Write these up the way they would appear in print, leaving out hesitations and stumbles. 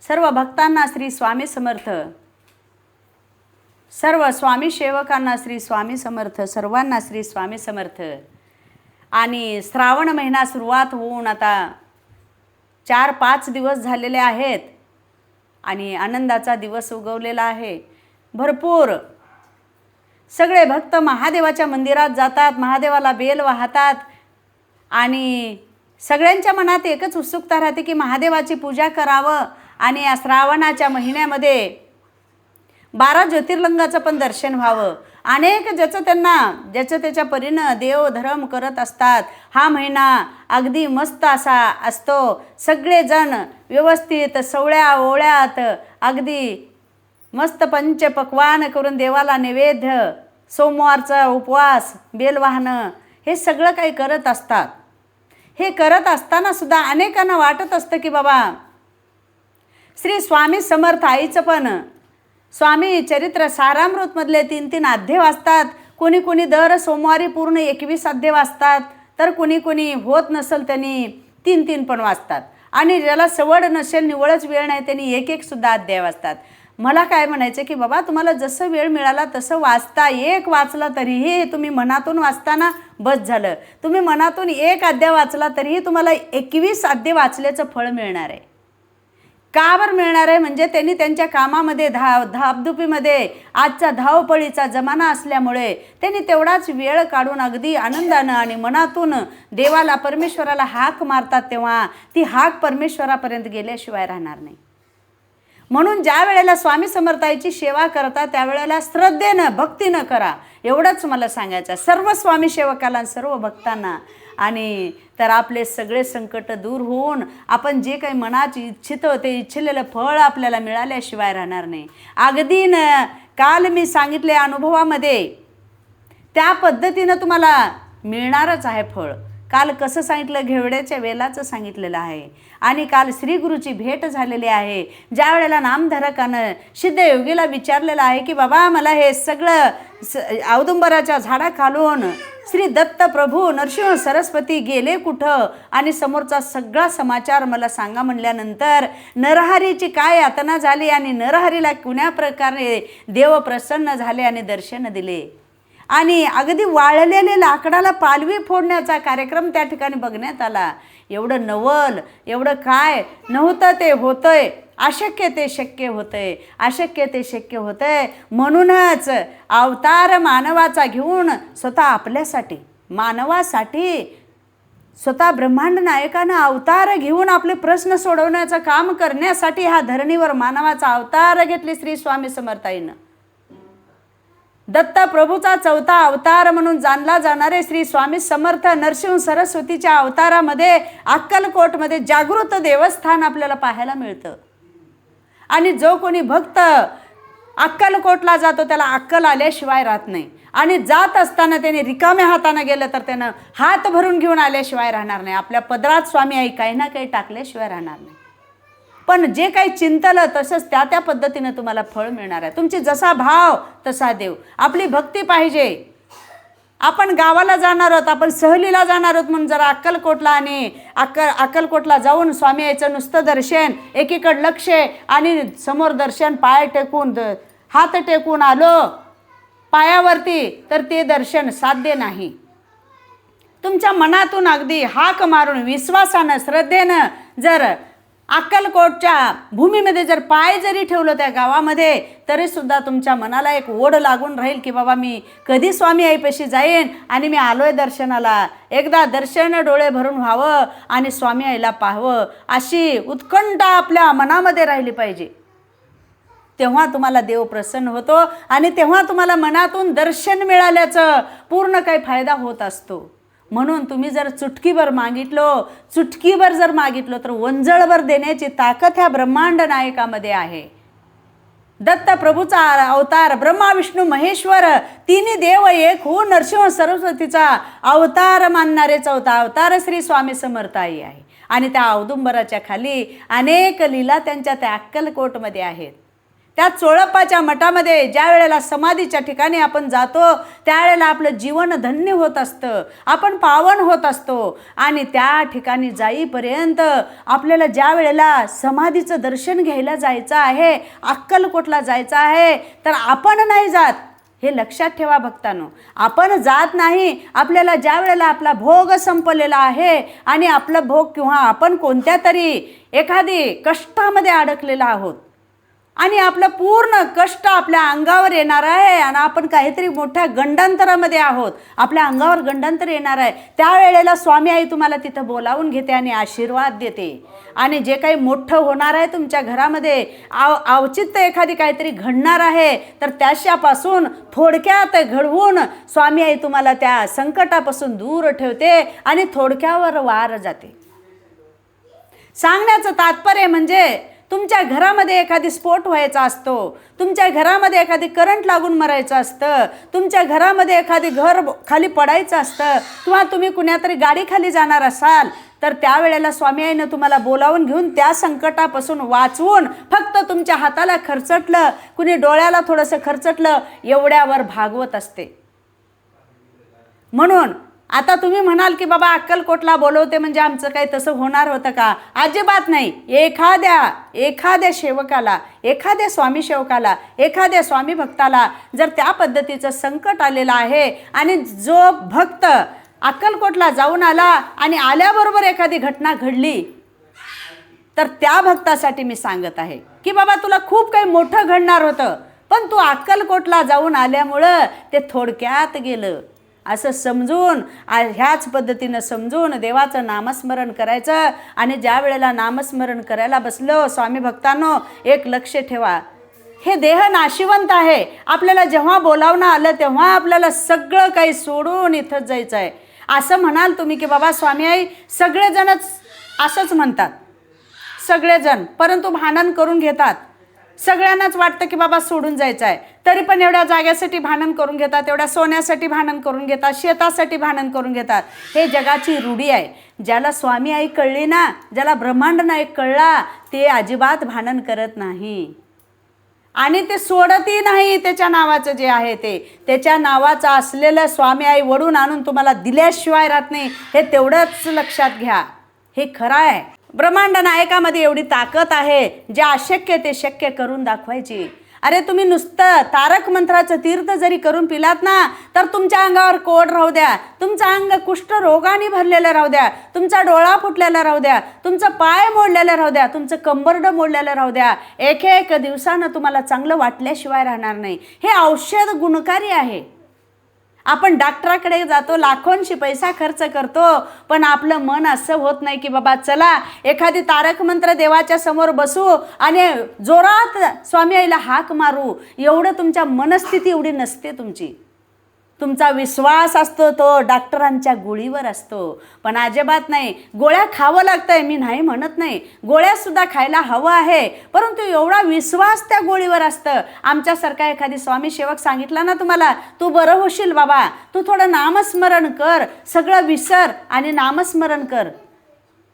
सर्व भक्तांना श्री स्वामी समर्थ, सर्व स्वामी सेवकांना श्री स्वामी समर्थ, सर्वांना श्री स्वामी समर्थ। आणि श्रावण महिना सुरुवात होऊन आता 4-5 दिवस झालेले आहेत आणि आनंदाचा दिवस उगवलेला आहे। भरपूर सगळे भक्त महादेवाच्या मंदिरात जातात, महादेवाला बेल वाहतात आणि सगळ्यांच्या मनात एकच उत्सुकता राहते की महादेवाची पूजा करावं आणि या श्रावणाच्या महिन्यामध्ये 12 ज्योतिर्लिंगाचं पण दर्शन व्हावं। अनेक ज्याचं त्याच्या परीनं देवधर्म करत असतात। हा महिना अगदी मस्त असा असतो। सगळेजण व्यवस्थित सवळ्या ओळ्यात अगदी मस्त पंचपक्वान करून देवाला नैवेद्य, सोमवारचा उपवास, बेल वाहनं हे सगळं काही करत असतात। हे करत असताना सुद्धा अनेकांना वाटत असतं की बाबा श्री स्वामी समर्थ आईचं पण स्वामी चरित्र सारामृतमधले 3-3 अध्याय वाचतात। कोणी दर सोमवारी पूर्ण 21 अध्याय वाचतात, तर कोणी होत नसेल त्यांनी 3-3 पण वाचतात आणि ज्याला सवड नसेल, निवळच वेळ नाही, त्यांनी 1-1 सुद्धा अध्याय वाचतात। मला काय म्हणायचं की बाबा तुम्हाला जसं वेळ मिळाला तसं वाचता। 1 वाचला तरीही तुम्ही मनातून वाचताना बस झालं। तुम्ही मनातून 1 अध्याय वाचला तरीही तुम्हाला 21 अध्याय वाचल्याचं फळ मिळणार आहे। का बरं मिळणार आहे? म्हणजे त्यांनी त्यांच्या कामामध्ये धापधुपीमध्ये आजचा धावपळीचा जमाना असल्यामुळे त्यांनी तेवढाच वेळ काढून अगदी आनंदानं आणि मनातून देवाला परमेश्वराला हाक मारतात, तेव्हा ती हाक परमेश्वरापर्यंत गेल्याशिवाय राहणार नाही। म्हणून ज्या वेळेला स्वामी समर्थाची सेवा करता त्यावेळेला श्रद्धेनं भक्तीनं करा, एवढंच मला सांगायचं सर्व स्वामी सेवकाला, सर्व भक्तांना। आणि तर आपले सगळे संकट दूर होऊन आपण जे काही मनात इच्छितो ते इच्छिलेलं फळ आपल्याला मिळाल्याशिवाय राहणार नाही। अगदी काल मी सांगितले अनुभवामध्ये त्या पद्धतीनं तुम्हाला मिळणारच आहे फळ। काल कसं सांगितलं? घेवड्याच्या वेलाचं सांगितलेलं आहे। आणि काल श्री गुरुची भेट झालेली आहे, ज्या वेळेला नामधारकानं सिद्धयोगीला विचारलेलं आहे की बाबा मला हे सगळं औदुंबराच्या झाडाखालून श्री दत्त प्रभू नरसिंह सरस्वती गेले कुठं आणि समोरचा सगळा समाचार मला सांगा म्हणल्यानंतर नरहरीची काय यातना झाली आणि नरहरीला कुण्या प्रकारे देव प्रसन्न झाले आणि दर्शन दिले आणि अगदी वाळलेले लाकडाला पालवी फोडण्याचा कार्यक्रम त्या ठिकाणी बघण्यात आला। एवढं नवल, एवढं काय नव्हतं ते होतंय, अशक्य ते शक्य होतंय, अशक्य ते शक्य होतंय। म्हणूनच अवतार मानवाचा घेऊन स्वतः आपल्यासाठी, मानवासाठी स्वतः ब्रह्मांड नायकानं अवतार घेऊन आपले प्रश्न सोडवण्याचं काम करण्यासाठी हा धरणीवर मानवाचा अवतार घेतले श्री स्वामी समर्थाईनं। दत्त प्रभूचा 4था अवतार म्हणून जाणला जाणारे श्री स्वामी समर्थ नरसिंह सरस्वतीच्या अवतारामध्ये अक्कलकोटमध्ये जागृत देवस्थान आपल्याला पाहायला मिळतं। आणि जो कोणी भक्त अक्कलकोटला जातो त्याला अक्कल आल्याशिवाय राहत नाही आणि जात असताना त्याने रिकाम्या हाताने गेलं तर त्यानं हात भरून घेऊन आल्याशिवाय राहणार नाही। आपल्या पदरात स्वामी आई काही ना काही टाकल्याशिवाय राहणार नाही। पण जे काही चिंतलं तसंच त्या पद्धतीनं तुम्हाला फळ मिळणार आहे। तुमची जसा भाव तसा देव। आपली भक्ती पाहिजे। आपण गावाला जाणार आहोत, आपण सहलीला जाणार आहोत म्हणून जरा अक्कलकोटला आणि अक्कलकोटला जाऊन स्वामी याचं नुसतं दर्शन, एकीकडे लक्ष आणि समोर दर्शन, पाय टेकून हात टेकून आलो पायावरती, तर ते दर्शन साध्य नाही। तुमच्या मनातून अगदी हाक मारून विश्वासानं श्रद्धेनं जर अक्कलकोटच्या भूमीमध्ये जर पाय जरी ठेवलं त्या गावामध्ये, तरी सुद्धा तुमच्या मनाला एक ओढ लागून राहील की बाबा मी कधी स्वामी आईपाशी जाईन आणि मी आलोय दर्शनाला, एकदा दर्शन डोळे भरून व्हावं आणि स्वामी आईला पाहावं, अशी उत्कंठा आपल्या मनामध्ये राहिली पाहिजे। तेव्हा तुम्हाला देव प्रसन्न होतो आणि तेव्हा तुम्हाला मनातून दर्शन मिळाल्याचं पूर्ण काही फायदा होत असतो। म्हणून तुम्ही जर चुटकीभर जर मागितलो तर वंजळभर देण्याची ताकद ह्या ब्रह्मांड नायकामध्ये आहे। दत्त प्रभूचा अवतार, ब्रह्मा विष्णू महेश्वर तिन्ही देव एक होऊन नरसिंह सरस्वतीचा अवतार मानणारे 4था अवतार श्री स्वामी समर्थ आई आहे। आणि त्या औदुंबराच्या खाली अनेक लीला त्यांच्या त्या अक्कलकोटमध्ये आहेत। त्या चोळप्पाच्या मठामध्ये ज्या वेळेला समाधीच्या ठिकाणी आपण जातो त्यावेळेला आपलं जीवन धन्य होत असतं, आपण पावन होत असतो. आणि त्या ठिकाणी जाईपर्यंत आपल्याला ज्या वेळेला समाधीचं दर्शन घ्यायला जायचं आहे, अक्कलकोटला जायचं आहे, तर आपण नाही जात, हे लक्षात ठेवा भक्तांनो. आपण जात नाही. आपल्याला ज्या वेळेला आपला भोग संपलेला आहे आणि आपलं भोग किंवा आपण कोणत्या तरी एखादी कष्टामध्ये अडकलेला आहोत आणि आपलं पूर्ण कष्ट आपल्या अंगावर येणार आहे आणि आपण काहीतरी मोठ्या गंडांतरामध्ये आहोत, आपल्या अंगावर गंडांतर येणार आहे, त्यावेळेला स्वामी आई तुम्हाला तिथं बोलावून घेते आणि आशीर्वाद देते. आणि जे काही मोठं होणार आहे तुमच्या घरामध्ये, औचित्य एखादी काहीतरी घडणार आहे, तर त्याच्यापासून थोडक्यात घडवून स्वामी आई तुम्हाला त्या संकटापासून दूर ठेवते आणि थोडक्यावर वार जाते. सांगण्याचं तात्पर्य म्हणजे तुमच्या घरामध्ये एखादी स्फोट व्हायचा असतो, तुमच्या घरामध्ये एखादी करंट लागून मरायचं असतं, तुमच्या घरामध्ये एखादी घर खाली पडायचं असतं किंवा तुम्ही कुण्यातरी गाडी खाली जाणार असाल, तर त्यावेळेला स्वामी आईनं तुम्हाला बोलावून घेऊन त्या संकटापासून वाचवून फक्त तुमच्या हाताला खरचटलं, कुणी डोळ्याला थोडंसं खरचटलं, एवढ्यावर भागवत असते. म्हणून आता तुम्ही म्हणाल की बाबा अक्कलकोटला बोलवते म्हणजे आमचं काही तसं होणार होतं का? अजिबात नाही. एखाद्या सेवकाला, एखाद्या स्वामी सेवकाला, एखाद्या स्वामी भक्ताला जर त्या पद्धतीचं संकट आलेलं आहे आणि जो भक्त अक्कलकोटला जाऊन आला आणि आल्याबरोबर एखादी घटना घडली, तर त्या भक्तासाठी मी सांगत आहे की बाबा तुला खूप काही मोठं घडणार होतं, पण तू अक्कलकोटला जाऊन आल्यामुळं ते थोडक्यात गेलं असं समजून, ह्याच पद्धतीनं समजून देवाचं नामस्मरण करायचं. आणि ज्या वेळेला नामस्मरण करायला बसलो स्वामी भक्तांनो, एक लक्ष ठेवा, हे देह नाशिवंत आहे. आपल्याला जेव्हा बोलावणं आलं तेव्हा आपल्याला सगळं काही सोडून इथंच जायचं आहे. असं म्हणाल तुम्ही की बाबा स्वामी आई सगळेजणच असंच म्हणतात, सगळेजण, परंतु भांडण करून घेतात. सगळ्यांनाच वाटतं की बाबा सोडून जायचं आहे, तरी पण एवढ्या जाग्यासाठी भांडण करून घेतात, एवढ्या सोन्यासाठी भांडण करून घेतात, शेतासाठी भांडण करून घेतात. हे जगाची रूढी आहे. ज्याला स्वामी आई कळली ना, ज्याला ब्रह्मांड नायक कळला, ते अजिबात भांडण करत नाही आणि ते सोडतही नाही. त्याच्या नावाचं जे आहे ते, त्याच्या नावाचं असलेलं स्वामी आई वडून आणून तुम्हाला दिल्याशिवाय राहत नाही, हे तेवढंच लक्षात घ्या. हे खरं आहे. ब्रह्मांड नायकामध्ये एवढी ताकद आहे, जे अशक्य ते शक्य करून दाखवायची. अरे तुम्ही नुसतं तारक मंत्राचं तीर्थ जरी करून पिलात ना, तर तुमच्या अंगावर कोड राहू द्या, तुमचं अंग कुष्ठरोगाने भरलेलं राहू द्या, तुमचा डोळा फुटलेला राहू द्या, तुमचं पाय मोडलेलं राहू द्या, तुमचं कंबरडं मोडलेलं राहू द्या, एक दिवसानं तुम्हाला चांगलं वाटल्याशिवाय राहणार नाही. हे औषध गुणकारी आहे. आपण डॉक्टराकडे जातो, लाखोंशी पैसा खर्च करतो, पण आपलं मन असं होत नाही की बाबा चला एखादी तारक मंत्र देवाच्या समोर बसू आणि जोरात स्वामी आईला हाक मारू. एवढं तुमच्या मनस्थिती एवढी नसते तुमची. तुमचा विश्वास असतो तो डॉक्टरांच्या गोळीवर असतो, पण अजिबात नाही. गोळ्या खावं लागतंय, मी नाही म्हणत नाही, गोळ्यासुद्धा खायला हवं आहे, परंतु एवढा विश्वास त्या गोळीवर असतं. आमच्यासारखा एखादी स्वामी सेवक सांगितला ना तुम्हाला, तू बरं होशील बाबा, तू थोडं नामस्मरण कर, सगळं विसर आणि नामस्मरण कर,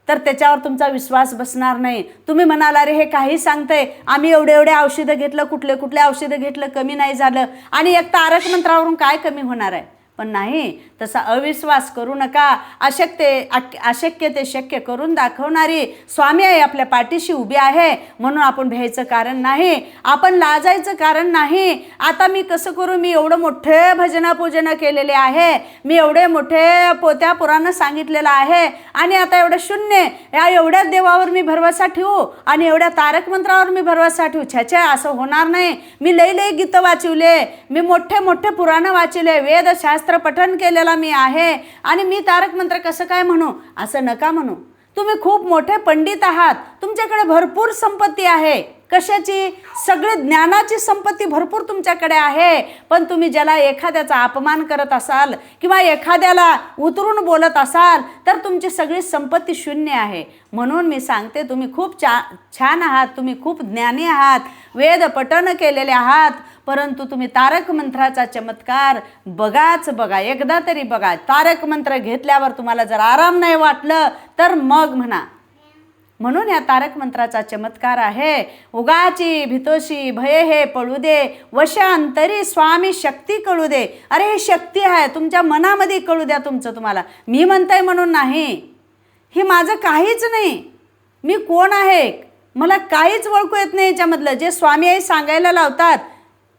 तर त्याच्यावर तुमचा विश्वास बसणार नाही. तुम्ही म्हणाल अरे हे काही सांगतंय, आम्ही एवढे औषधं घेतलं, कुठले औषधं घेतलं, कमी नाही झालं, आणि एक तारक मंत्रावरून काय कमी होणार आहे? पण नाही, तसा अविश्वास करू नका. अशक्य ते शक्य करून दाखवणारी स्वामी आई आपल्या पाठीशी उभी आहे, म्हणून आपण भ्यायचं कारण नाही, आपण लाजायचं कारण नाही. आता मी कसं करू? मी एवढं मोठे भजन केलेले आहे, मी एवढे मोठे पोत्या पुराण सांगितलेलं आहे, आणि आता एवढं शून्य, या एवढ्या देवावर मी भरवसा ठेवू आणि एवढ्या तारक मंत्रावर मी भरवसा ठेवू? छे, असं होणार नाही. मी लई गीतं वाचवले, मी मोठे पुराण वाचले, वेदशास्त्र पठन केलेला मी आहे, आणि मी तारक मंत्र कसं काय म्हणू? असं नका म्हणू. तुम्ही खूप मोठे पंडित आहात, तुमच्याकडे भरपूर संपत्ती आहे. कशाची? सगळे ज्ञानाची संपत्ती भरपूर तुमच्याकडे आहे, पण तुम्ही ज्याला एखाद्याचा अपमान करत असाल किंवा एखाद्याला उतरून बोलत असाल, तर तुमची सगळी संपत्ती शून्य आहे. म्हणून मी सांगते, तुम्ही खूप छान आहात, तुम्ही खूप ज्ञानी आहात, वेद पठन केलेले आहात, परंतु तुम्ही तारक मंत्राचा चमत्कार बघा, एकदा तरी बघा. तारक मंत्र घेतल्यावर तुम्हाला जर आराम नाही वाटलं तर मग म्हणा, म्हणून या तारक मंत्राचा चमत्कार आहे. उगाची भितोशी भये हे पळू दे, वशांतरी स्वामी शक्ती कळू दे. अरे ही शक्ती आहे, तुमच्या मनामध्ये कळू द्या तुमचं तुम्हाला. मी म्हणताय म्हणून नाही, हे माझं काहीच नाही. मी कोण आहे मला काहीच ओळखू येत नाही याच्यामधलं. जे स्वामी आई सांगायला लावतात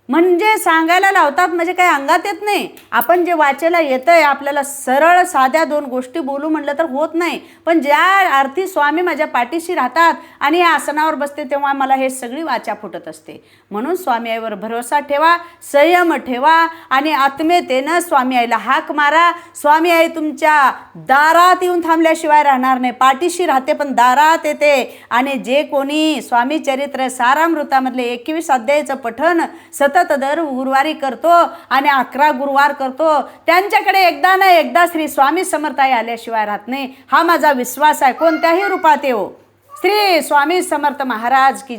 म्हणजे काही अंगात येत नाही. आपण जे वाचायला येतं आहे आपल्याला सरळ साध्या 2 गोष्टी बोलू म्हटलं तर होत नाही. पण ज्या अर्थी स्वामी माझ्या पाठीशी राहतात आणि या आसनावर बसते तेव्हा मला हे सगळी वाचा फुटत असते. म्हणून स्वामी आईवर भरोसा ठेवा, संयम ठेवा आणि आत्मीयतेनं स्वामी आईला हाक मारा. स्वामी आई तुमच्या दारात येऊन थांबल्याशिवाय राहणार नाही. पाठीशी राहते पण दारात येते. आणि जे कोणी स्वामी चरित्र सारामृतामधले 21 अध्यायाचं पठण सतत दर गुरुवारी करतो आणि 11 गुरुवार करतो, त्यांच्याकडे एकदा ना एकदा श्री स्वामी समर्थ आई आल्याशिवाय राहत नाही. हा माझा विश्वास आहे, कोणत्याही रूपात येवो. श्री स्वामी समर्थ महाराज की